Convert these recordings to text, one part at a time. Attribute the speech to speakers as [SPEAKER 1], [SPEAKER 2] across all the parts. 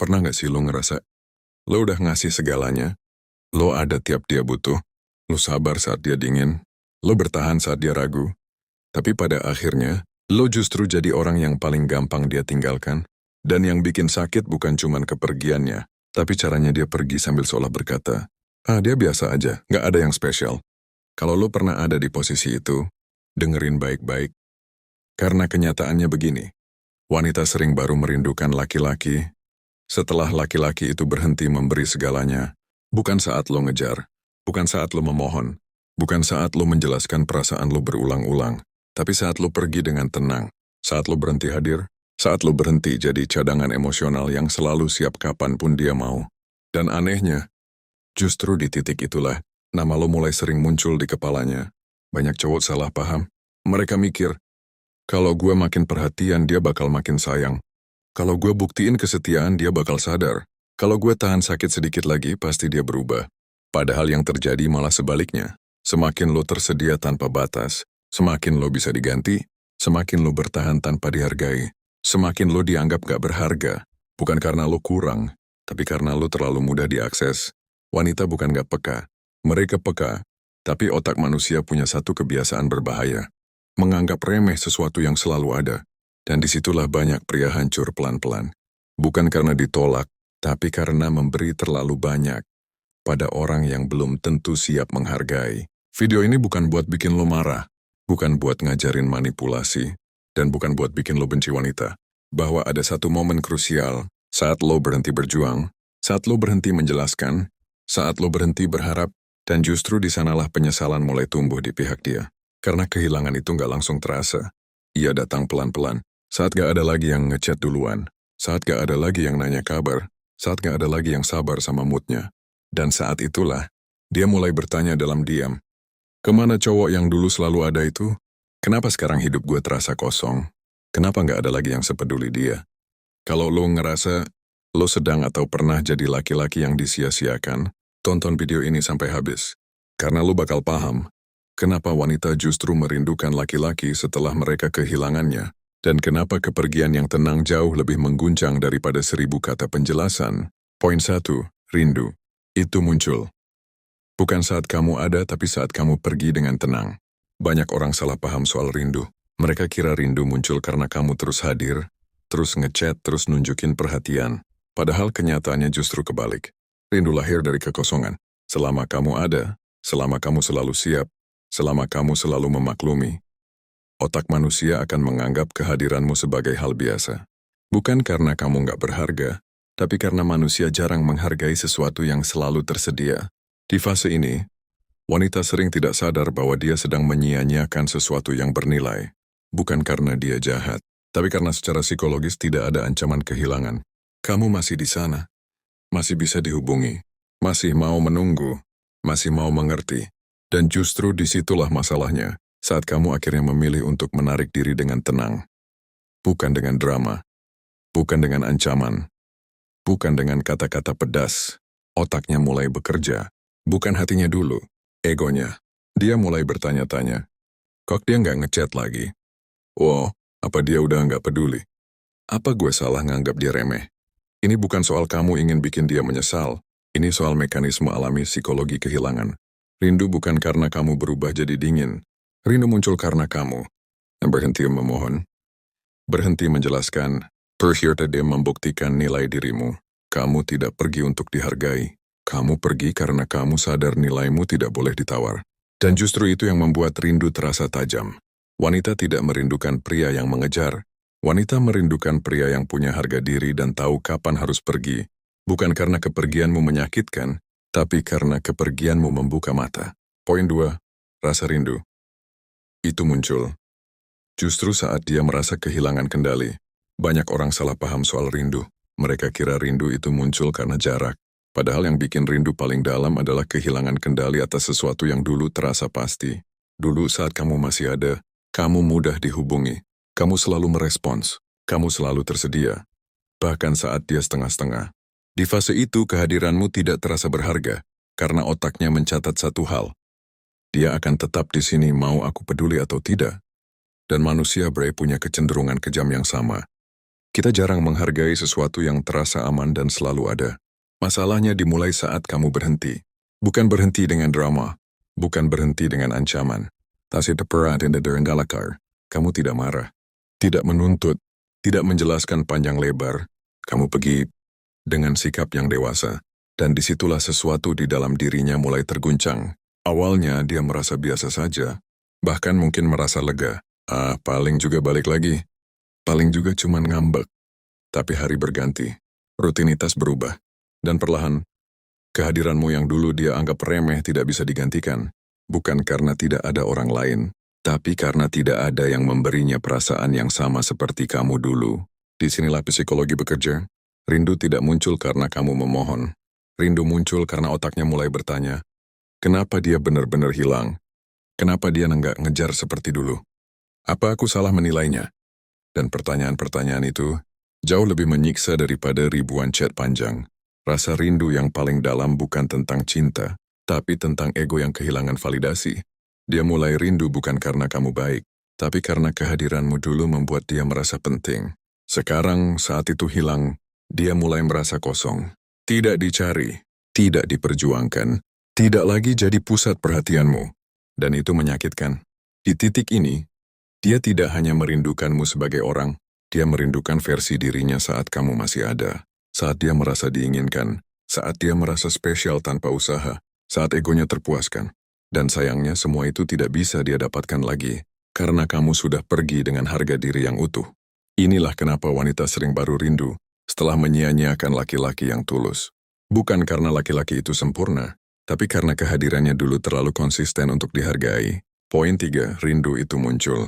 [SPEAKER 1] Pernah nggak sih lo ngerasa, lo udah ngasih segalanya, lo ada tiap dia butuh, lo sabar saat dia dingin, lo bertahan saat dia ragu, tapi pada akhirnya, lo justru jadi orang yang paling gampang dia tinggalkan, dan yang bikin sakit bukan cuman kepergiannya, tapi caranya dia pergi sambil seolah berkata, dia biasa aja, nggak ada yang spesial. Kalau lo pernah ada di posisi itu, dengerin baik-baik, karena kenyataannya begini, wanita sering baru merindukan laki-laki, setelah laki-laki itu berhenti memberi segalanya, bukan saat lo ngejar, bukan saat lo memohon, bukan saat lo menjelaskan perasaan lo berulang-ulang, tapi saat lo pergi dengan tenang, saat lo berhenti hadir, saat lo berhenti jadi cadangan emosional yang selalu siap kapanpun dia mau. Dan anehnya, justru di titik itulah, nama lo mulai sering muncul di kepalanya. Banyak cowok salah paham. Mereka mikir, kalau gue makin perhatian dia bakal makin sayang. Kalau gue buktiin kesetiaan, dia bakal sadar. Kalau gue tahan sakit sedikit lagi, pasti dia berubah. Padahal yang terjadi malah sebaliknya. Semakin lo tersedia tanpa batas, semakin lo bisa diganti, semakin lo bertahan tanpa dihargai, semakin lo dianggap gak berharga. Bukan karena lo kurang, tapi karena lo terlalu mudah diakses. Wanita bukan gak peka. Mereka peka, tapi otak manusia punya satu kebiasaan berbahaya. Menganggap remeh sesuatu yang selalu ada. Dan disitulah banyak pria hancur pelan-pelan. Bukan karena ditolak, tapi karena memberi terlalu banyak pada orang yang belum tentu siap menghargai. Video ini bukan buat bikin lo marah, bukan buat ngajarin manipulasi, dan bukan buat bikin lo benci wanita. Bahwa ada satu momen krusial saat lo berhenti berjuang, saat lo berhenti menjelaskan, saat lo berhenti berharap, dan justru di sanalah penyesalan mulai tumbuh di pihak dia. Karena kehilangan itu nggak langsung terasa. Ia datang pelan-pelan. Saat gak ada lagi yang ngechat duluan, saat gak ada lagi yang nanya kabar, saat gak ada lagi yang sabar sama moodnya. Dan saat itulah, dia mulai bertanya dalam diam. Kemana cowok yang dulu selalu ada itu? Kenapa sekarang hidup gue terasa kosong? Kenapa gak ada lagi yang sepeduli dia? Kalau lo ngerasa, lo sedang atau pernah jadi laki-laki yang disia-siakan, tonton video ini sampai habis. Karena lo bakal paham, kenapa wanita justru merindukan laki-laki setelah mereka kehilangannya. Dan kenapa kepergian yang tenang jauh lebih mengguncang daripada 1000 kata penjelasan? Poin 1, rindu. Itu muncul. Bukan saat kamu ada, tapi saat kamu pergi dengan tenang. Banyak orang salah paham soal rindu. Mereka kira rindu muncul karena kamu terus hadir, terus ngechat, terus nunjukin perhatian. Padahal kenyataannya justru kebalik. Rindu lahir dari kekosongan. Selama kamu ada, selama kamu selalu siap, selama kamu selalu memaklumi, otak manusia akan menganggap kehadiranmu sebagai hal biasa. Bukan karena kamu nggak berharga, tapi karena manusia jarang menghargai sesuatu yang selalu tersedia. Di fase ini, wanita sering tidak sadar bahwa dia sedang menyia-nyiakan sesuatu yang bernilai. Bukan karena dia jahat, tapi karena secara psikologis tidak ada ancaman kehilangan. Kamu masih di sana, masih bisa dihubungi, masih mau menunggu, masih mau mengerti. Dan justru disitulah masalahnya. Saat kamu akhirnya memilih untuk menarik diri dengan tenang. Bukan dengan drama. Bukan dengan ancaman. Bukan dengan kata-kata pedas. Otaknya mulai bekerja. Bukan hatinya dulu. Egonya. Dia mulai bertanya-tanya. Kok dia nggak ngechat lagi? Oh, apa dia udah nggak peduli? Apa gue salah nganggap dia remeh? Ini bukan soal kamu ingin bikin dia menyesal. Ini soal mekanisme alami psikologi kehilangan. Rindu bukan karena kamu berubah jadi dingin. Rindu muncul karena kamu yang berhenti memohon, berhenti menjelaskan, berhenti membuktikan nilai dirimu. Kamu tidak pergi untuk dihargai. Kamu pergi karena kamu sadar nilaimu tidak boleh ditawar. Dan justru itu yang membuat rindu terasa tajam. Wanita tidak merindukan pria yang mengejar. Wanita merindukan pria yang punya harga diri dan tahu kapan harus pergi. Bukan karena kepergianmu menyakitkan, tapi karena kepergianmu membuka mata. Poin 2, rasa rindu. Itu muncul. Justru saat dia merasa kehilangan kendali. Banyak orang salah paham soal rindu. Mereka kira rindu itu muncul karena jarak. Padahal yang bikin rindu paling dalam adalah kehilangan kendali atas sesuatu yang dulu terasa pasti. Dulu saat kamu masih ada, kamu mudah dihubungi. Kamu selalu merespons. Kamu selalu tersedia. Bahkan saat dia setengah-setengah. Di fase itu kehadiranmu tidak terasa berharga, karena otaknya mencatat satu hal. Dia akan tetap di sini mau aku peduli atau tidak. Dan manusia punya kecenderungan kejam yang sama. Kita jarang menghargai sesuatu yang terasa aman dan selalu ada. Masalahnya dimulai saat kamu berhenti. Bukan berhenti dengan drama, bukan berhenti dengan ancaman. Tasik teperat in the galakar. Kamu tidak marah, tidak menuntut, tidak menjelaskan panjang lebar. Kamu pergi dengan sikap yang dewasa, dan disitulah sesuatu di dalam dirinya mulai terguncang. Awalnya dia merasa biasa saja, bahkan mungkin merasa lega. Paling juga balik lagi. Paling juga cuman ngambek. Tapi hari berganti, rutinitas berubah, dan perlahan, kehadiranmu yang dulu dia anggap remeh tidak bisa digantikan. Bukan karena tidak ada orang lain, tapi karena tidak ada yang memberinya perasaan yang sama seperti kamu dulu. Disinilah psikologi bekerja. Rindu tidak muncul karena kamu memohon. Rindu muncul karena otaknya mulai bertanya, kenapa dia benar-benar hilang? Kenapa dia nggak ngejar seperti dulu? Apa aku salah menilainya? Dan pertanyaan-pertanyaan itu jauh lebih menyiksa daripada ribuan chat panjang. Rasa rindu yang paling dalam bukan tentang cinta, tapi tentang ego yang kehilangan validasi. Dia mulai rindu bukan karena kamu baik, tapi karena kehadiranmu dulu membuat dia merasa penting. Sekarang saat itu hilang, dia mulai merasa kosong. Tidak dicari, tidak diperjuangkan, tidak lagi jadi pusat perhatianmu. Dan itu menyakitkan. Di titik ini, dia tidak hanya merindukanmu sebagai orang, dia merindukan versi dirinya saat kamu masih ada. Saat dia merasa diinginkan, saat dia merasa spesial tanpa usaha, saat egonya terpuaskan. Dan sayangnya semua itu tidak bisa dia dapatkan lagi, karena kamu sudah pergi dengan harga diri yang utuh. Inilah kenapa wanita sering baru rindu, setelah menyia-nyiakan laki-laki yang tulus. Bukan karena laki-laki itu sempurna, tapi karena kehadirannya dulu terlalu konsisten untuk dihargai. Poin 3, rindu itu muncul.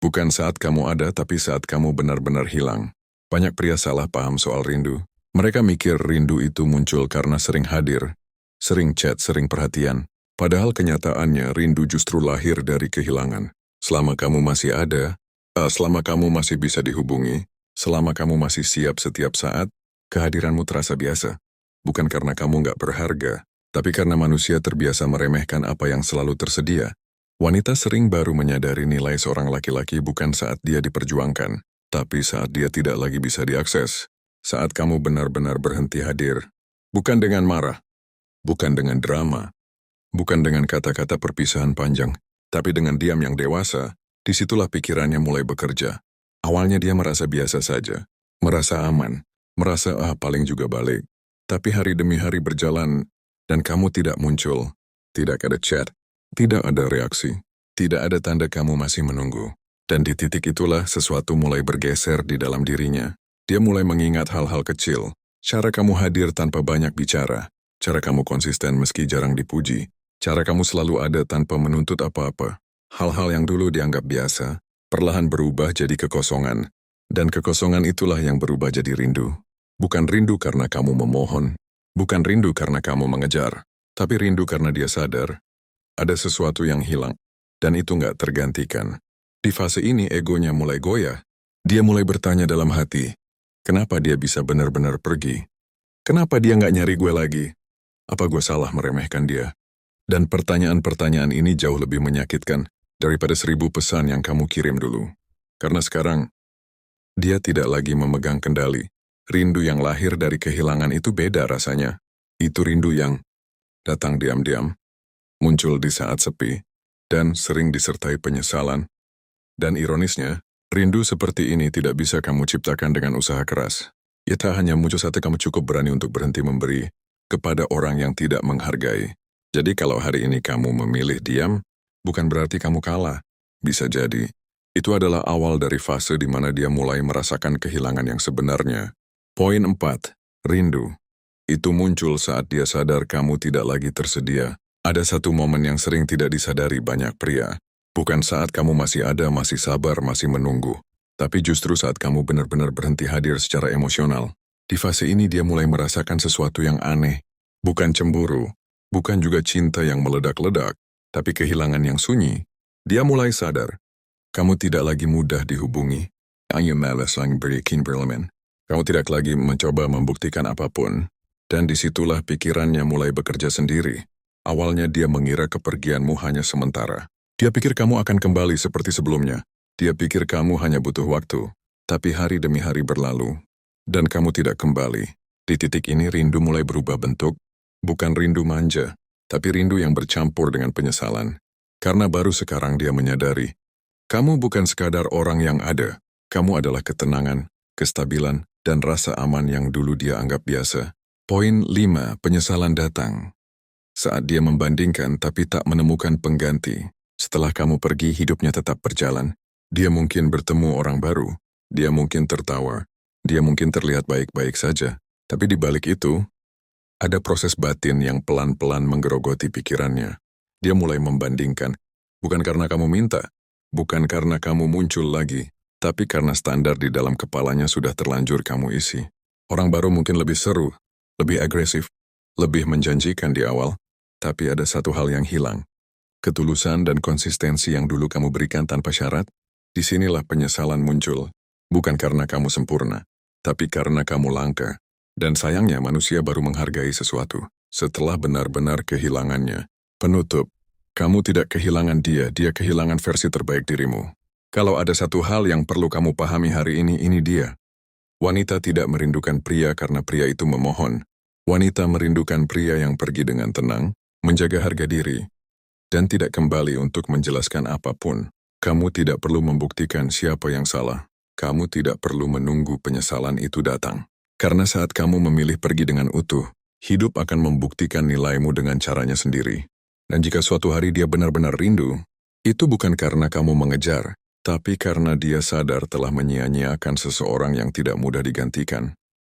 [SPEAKER 1] Bukan saat kamu ada, tapi saat kamu benar-benar hilang. Banyak pria salah paham soal rindu. Mereka mikir rindu itu muncul karena sering hadir, sering chat, sering perhatian. Padahal kenyataannya rindu justru lahir dari kehilangan. Selama kamu masih ada, selama kamu masih bisa dihubungi, selama kamu masih siap setiap saat, kehadiranmu terasa biasa. Bukan karena kamu nggak berharga, tapi karena manusia terbiasa meremehkan apa yang selalu tersedia. Wanita sering baru menyadari nilai seorang laki-laki bukan saat dia diperjuangkan, tapi saat dia tidak lagi bisa diakses. Saat kamu benar-benar berhenti hadir. Bukan dengan marah, bukan dengan drama, bukan dengan kata-kata perpisahan panjang, tapi dengan diam yang dewasa. Disitulah pikirannya mulai bekerja. Awalnya dia merasa biasa saja, merasa aman, merasa paling juga balik. Tapi hari demi hari berjalan, dan kamu tidak muncul, tidak ada chat, tidak ada reaksi, tidak ada tanda kamu masih menunggu. Dan di titik itulah sesuatu mulai bergeser di dalam dirinya. Dia mulai mengingat hal-hal kecil, cara kamu hadir tanpa banyak bicara, cara kamu konsisten meski jarang dipuji, cara kamu selalu ada tanpa menuntut apa-apa. Hal-hal yang dulu dianggap biasa, perlahan berubah jadi kekosongan. Dan kekosongan itulah yang berubah jadi rindu. Bukan rindu karena kamu memohon, bukan rindu karena kamu mengejar, tapi rindu karena dia sadar. Ada sesuatu yang hilang, dan itu nggak tergantikan. Di fase ini egonya mulai goyah. Dia mulai bertanya dalam hati, kenapa dia bisa benar-benar pergi? Kenapa dia nggak nyari gue lagi? Apa gue salah meremehkan dia? Dan pertanyaan-pertanyaan ini jauh lebih menyakitkan daripada 1000 pesan yang kamu kirim dulu. Karena sekarang, dia tidak lagi memegang kendali. Rindu yang lahir dari kehilangan itu beda rasanya. Itu rindu yang datang diam-diam, muncul di saat sepi, dan sering disertai penyesalan. Dan ironisnya, rindu seperti ini tidak bisa kamu ciptakan dengan usaha keras. Ya tak hanya muncul saat kamu cukup berani untuk berhenti memberi kepada orang yang tidak menghargai. Jadi kalau hari ini kamu memilih diam, bukan berarti kamu kalah. Bisa jadi, itu adalah awal dari fase di mana dia mulai merasakan kehilangan yang sebenarnya. Poin 4, rindu. Itu muncul saat dia sadar kamu tidak lagi tersedia. Ada satu momen yang sering tidak disadari banyak pria. Bukan saat kamu masih ada, masih sabar, masih menunggu. Tapi justru saat kamu benar-benar berhenti hadir secara emosional. Di fase ini dia mulai merasakan sesuatu yang aneh. Bukan cemburu, bukan juga cinta yang meledak-ledak, tapi kehilangan yang sunyi. Dia mulai sadar. Kamu tidak lagi mudah dihubungi. Hanya malas yang berikin berlemen. Kamu tidak lagi mencoba membuktikan apapun. Dan disitulah pikirannya mulai bekerja sendiri. Awalnya dia mengira kepergianmu hanya sementara. Dia pikir kamu akan kembali seperti sebelumnya. Dia pikir kamu hanya butuh waktu. Tapi hari demi hari berlalu, dan kamu tidak kembali. Di titik ini rindu mulai berubah bentuk, bukan rindu manja, tapi rindu yang bercampur dengan penyesalan. Karena baru sekarang dia menyadari, kamu bukan sekadar orang yang ada, kamu adalah ketenangan, kestabilan, dan rasa aman yang dulu dia anggap biasa. Poin 5, penyesalan datang. Saat dia membandingkan tapi tak menemukan pengganti. Setelah kamu pergi, hidupnya tetap berjalan. Dia mungkin bertemu orang baru, dia mungkin tertawa, dia mungkin terlihat baik-baik saja. Tapi di balik itu, ada proses batin yang pelan-pelan menggerogoti pikirannya. Dia mulai membandingkan, bukan karena kamu minta, bukan karena kamu muncul lagi, tapi karena standar di dalam kepalanya sudah terlanjur kamu isi. Orang baru mungkin lebih seru, lebih agresif, lebih menjanjikan di awal, tapi ada satu hal yang hilang. Ketulusan dan konsistensi yang dulu kamu berikan tanpa syarat, disinilah penyesalan muncul. Bukan karena kamu sempurna, tapi karena kamu langka. Dan sayangnya manusia baru menghargai sesuatu setelah benar-benar kehilangannya. Penutup, kamu tidak kehilangan dia, dia kehilangan versi terbaik dirimu. Kalau ada satu hal yang perlu kamu pahami hari ini dia. Wanita tidak merindukan pria karena pria itu memohon. Wanita merindukan pria yang pergi dengan tenang, menjaga harga diri, dan tidak kembali untuk menjelaskan apapun. Kamu tidak perlu membuktikan siapa yang salah. Kamu tidak perlu menunggu penyesalan itu datang. Karena saat kamu memilih pergi dengan utuh, hidup akan membuktikan nilaimu dengan caranya sendiri. Dan jika suatu hari dia benar-benar rindu, itu bukan karena kamu mengejar, tapi karena dia sadar telah menyia-nyiakan seseorang yang tidak mudah digantikan.